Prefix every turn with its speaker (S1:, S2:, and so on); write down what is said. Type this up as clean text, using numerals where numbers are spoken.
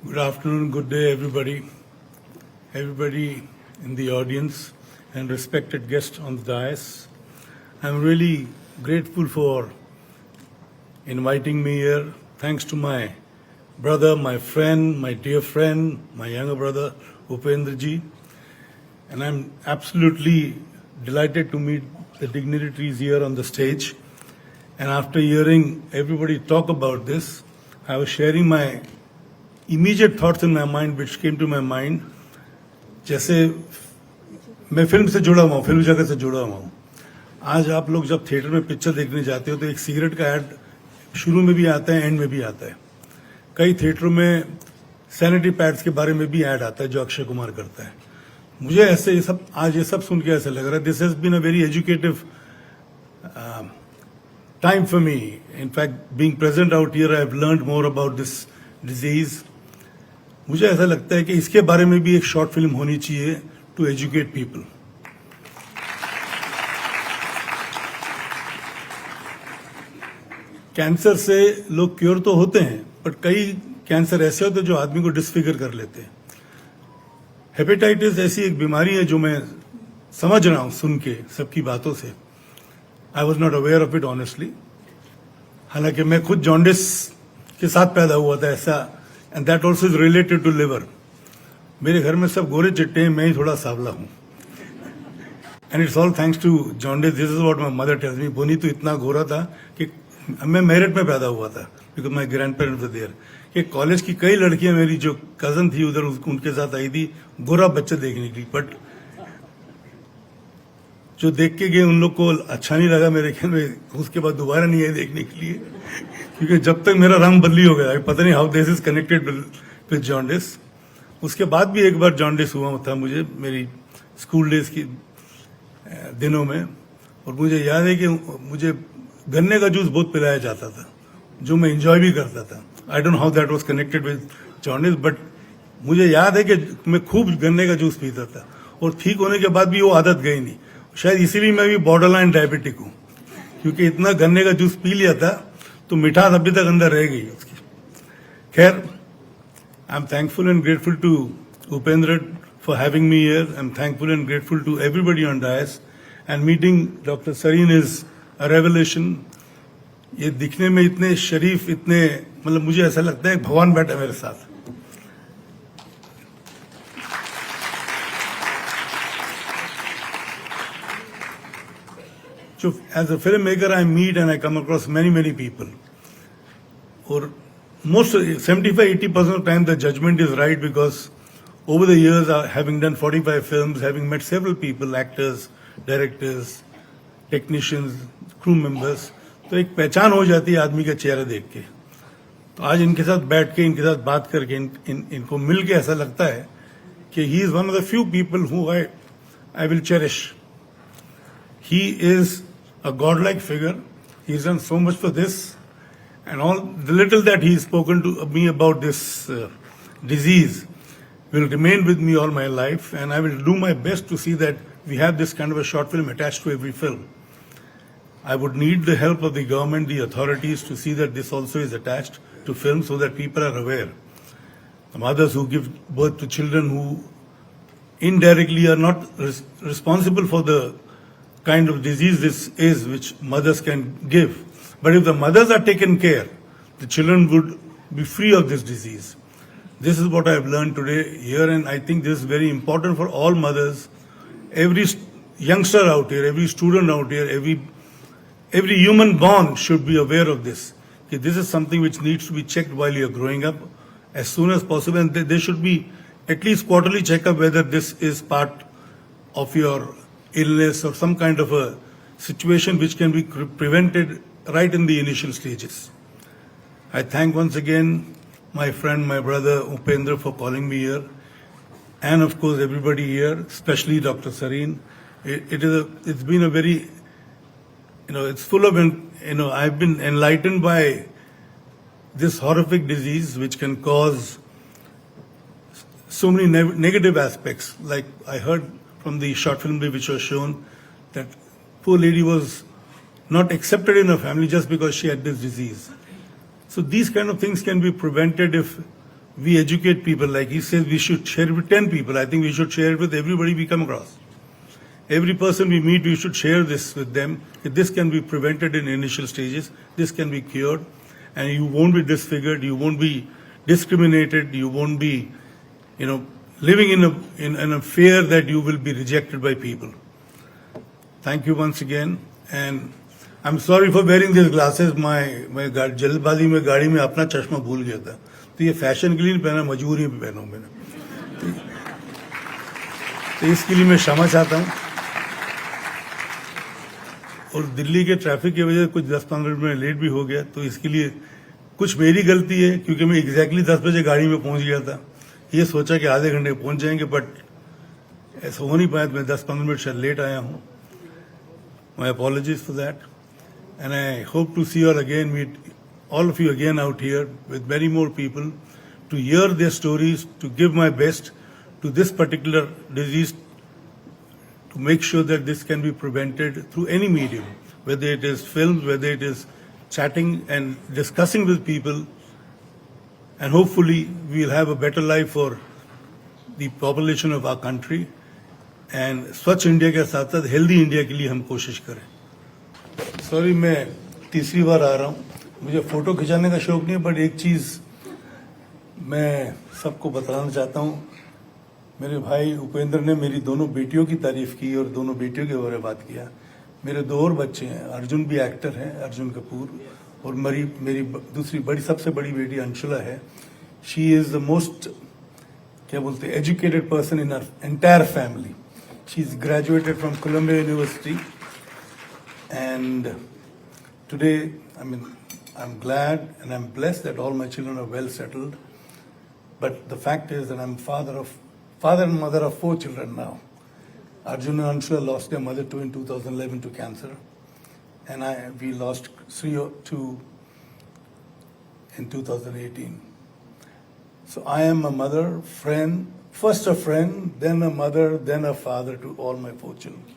S1: Good afternoon, good day, everybody in the audience, and respected guests on the dais. I'm really grateful for inviting me here. Thanks to my brother, my friend, my dear friend, my younger brother, Upendra ji. And I'm absolutely delighted to meet the dignitaries here on the stage. And after hearing everybody talk about this, I was sharing my immediate thoughts in my mind which came to my mind. जैसे मैं film से जुड़ा हुआ हूँ, film जगत से जुड़ा हुआ हूँ. आज आप लोग जब थिएटर में पिक्चर देखने जाते हो तो एक सिगरेट का ऐड शुरू में भी आता है, एंड में भी आता है. कई थिएटरों में सैनिटरी पैड्स के बारे में भी ऐड आता है जो अक्षय कुमार करता है. मुझे ऐसे ये सब आज ये सब सुन के ऐसा लग रहा है this has been a very educative time for me. In fact, being present out here, I have learned more about this disease. मुझे ऐसा लगता है कि इसके बारे में भी एक शॉर्ट फिल्म होनी चाहिए टू एजुकेट पीपल. कैंसर से लोग क्योर तो होते हैं, बट कई कैंसर ऐसे होते हैं जो आदमी को डिसफिगर कर लेते हैं. हेपेटाइटिस ऐसी एक बीमारी है जो मैं समझ रहा हूं सुन के सबकी बातों से. I was not aware of it honestly. हालांकि मैं खुद जॉन्डिस के साथ पैदा हुआ था ऐसा, and that also is related to liver. मेरे घर में सब गोरे चिट्टे हैं, मैं ही थोड़ा सावला हूं. And it's all thanks to jaundice. This is what my mother tells me. बोनी तो इतना गोरा था कि मैं मेरिट में पैदा हुआ था because my grandparents were there. कि कॉलेज की कई लड़कियां मेरी जो कजन थी उधर उनके साथ आई थी गोरा बच्चा देखने के लिए, बट जो देख के गए उन लोग को अच्छा नहीं लगा मेरे ख्याल में. उसके बाद दोबारा नहीं आए देखने के लिए क्योंकि जब तक मेरा रंग बदली हो गया. पता नहीं how this is connected with jaundice. उसके बाद भी एक बार जॉन्डिस हुआ था मुझे मेरी स्कूल डेज की दिनों में. और मुझे याद है कि मुझे गन्ने का जूस बहुत पिलाया जाता था जो मैं एंजॉय भी करता था. I don't know how that was connected with jaundice, but मुझे याद है कि मैं खूब गन्ने का जूस पीता था और ठीक होने के बाद भी वो आदत गई नहीं. शायद इसीलिए मैं भी बॉर्डर लाइन डायबिटिक हूं क्योंकि इतना गन्ने का जूस पी लिया था तो मिठास अभी तक अंदर रह गई उसकी. खैर, I am thankful and grateful to Upendra for having me here. I am thankful and grateful to everybody on dais. And meeting doctor Sarin is a revelation. ये दिखने में इतने शरीफ, इतने मतलब मुझे ऐसा लगता है भगवान बैठा मेरे साथ. So as a filmmaker, I meet and I come across many people. Or most 75-80% of the time the judgment is right because over the years, having done 45 films, having met several people, actors, directors, technicians, crew members, तो एक पहचान हो जाती है आदमी का चेहरा देख के. तो आज इनके साथ बैठ के इनके साथ बात करके इनको मिल के ऐसा लगता है कि he is one of the few people who I will cherish. He is a godlike figure. He's done so much for this, and all the little that he's spoken to me about this disease will remain with me all my life, and I will do my best to see that we have this kind of a short film attached to every film. I would need the help of the government, the authorities, to see that this also is attached to film so that people are aware. The mothers who give birth to children who indirectly are not responsible for the kind of disease this is, which mothers can give. But if the mothers are taken care, the children would be free of this disease. This is what I have learned today here, and I think this is very important for all mothers. Every youngster out here, every student out here, every human born should be aware of this. Okay, this is something which needs to be checked while you are growing up as soon as possible, and there should be at least quarterly checkup whether this is part of your illness or some kind of a situation which can be prevented right in the initial stages. I thank once again my friend, my brother Upendra for calling me here, and of course everybody here, especially Dr. Sareen. It's been a very, it's full of, I've been enlightened by this horrific disease which can cause so many negative aspects. Like I heard from the short film which was shown that poor lady was not accepted in her family just because she had this disease. So these kind of things can be prevented if we educate people. Like he says, we should share it with 10 people. I think we should share it with everybody we come across. Every person we meet, we should share this with them. This can be prevented in initial stages. This can be cured, and you won't be disfigured. You won't be discriminated. You won't be, living in a fear that you will be rejected by people. Thank you once again, and I'm sorry for wearing these glasses. मैं जल्दबाजी में गाड़ी में अपना चश्मा भूल गया था, तो ये फैशन के लिए नहीं पहना, मजबूरी में पहना मैंने, तो इसके लिए मैं क्षमा चाहता हूँ। और दिल्ली के ट्रैफिक की वजह से कुछ 10-15 मिनट लेट भी हो गया, तो इसके लिए कुछ मेरी गलती है, क्योंकि मैं एग्जैक्टली 10 बजे गाड़ी में पहुंच गया था। ये सोचा कि आधे घंटे पहुंच जाएंगे, बट ऐसा हो नहीं पाया, तो मैं 10-15 मिनट शायद लेट आया हूँ। My apologies for that, and I hope to see you all again, meet all of you again out here with many more people to hear their stories, to give my best to this particular disease, to make sure that this can be prevented through any medium, whether it is films, whether it is chatting and discussing with people, and hopefully we'll have a better life for the population of our country. And स्वच्छ India के साथ साथ healthy India के लिए हम कोशिश करें। Sorry, मैं तीसरी बार आ रहा हूँ, मुझे फोटो खिंचाने का शौक नहीं है, बट एक चीज़ मैं सबको बताना चाहता हूँ। मेरे भाई उपेंद्र ने मेरी दोनों बेटियों की तारीफ की और दोनों बेटियों के बारे में बात किया। मेरे 2 और बच्चे हैं, अर्जुन भी एक्टर हैं, अर्जुन कपूर, और मेरी दूसरी सबसे बड़ी बेटी अंशुला है। शी इज़ द मोस्ट, क्या बोलते हैं, educated person in our entire family. She's graduated from Columbia University, and today, I'm glad and I'm blessed that all my children are well settled. But the fact is that I'm father and mother of 4 children now. Arjun and Anshula lost their mother too in 2011 to cancer, and we lost 3 or 2 in 2018. So I am a mother, friend. First a friend, then a mother, then a father to all my 4 children.